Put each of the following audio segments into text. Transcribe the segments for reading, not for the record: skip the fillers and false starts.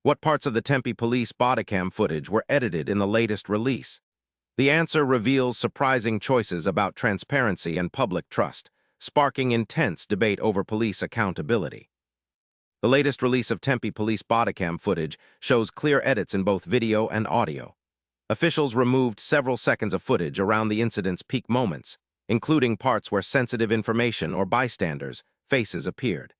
What parts of the Tempe police bodycam footage were edited in the latest release? The answer reveals surprising choices about transparency and public trust, sparking intense debate over police accountability. The latest release of Tempe police bodycam footage shows clear edits in both video and audio. Officials removed several seconds of footage around the incident's peak moments, including parts where sensitive information or bystanders' faces appeared.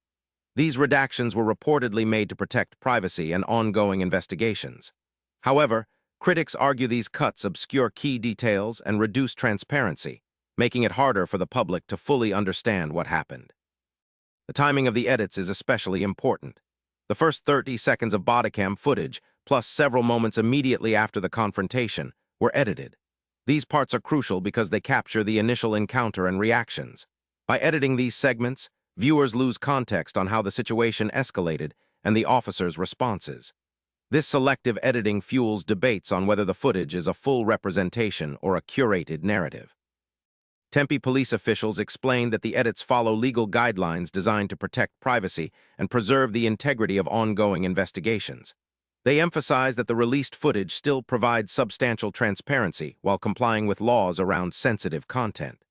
These redactions were reportedly made to protect privacy and ongoing investigations. However, critics argue these cuts obscure key details and reduce transparency, making it harder for the public to fully understand what happened. The timing of the edits is especially important. The first 30 seconds of bodycam footage, plus several moments immediately after the confrontation, were edited. These parts are crucial because they capture the initial encounter and reactions. By editing these segments, viewers lose context on how the situation escalated and the officers' responses. This selective editing fuels debates on whether the footage is a full representation or a curated narrative. Tempe police officials explained that the edits follow legal guidelines designed to protect privacy and preserve the integrity of ongoing investigations. They emphasize that the released footage still provides substantial transparency while complying with laws around sensitive content.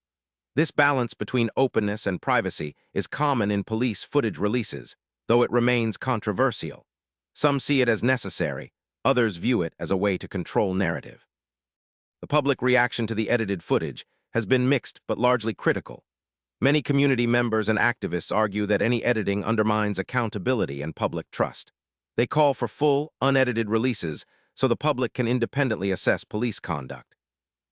This balance between openness and privacy is common in police footage releases, though it remains controversial. Some see it as necessary, others view it as a way to control narrative. The public reaction to the edited footage has been mixed but largely critical. Many community members and activists argue that any editing undermines accountability and public trust. They call for full, unedited releases so the public can independently assess police conduct.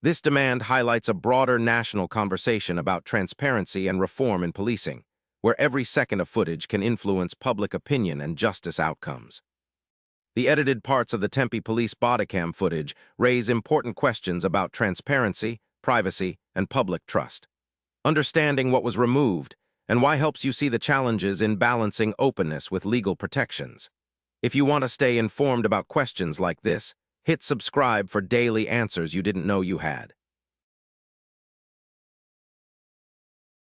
This demand highlights a broader national conversation about transparency and reform in policing, where every second of footage can influence public opinion and justice outcomes. The edited parts of the Tempe police bodycam footage raise important questions about transparency, privacy, and public trust. Understanding what was removed and why helps you see the challenges in balancing openness with legal protections. If you want to stay informed about questions like this, hit subscribe for daily answers you didn't know you had.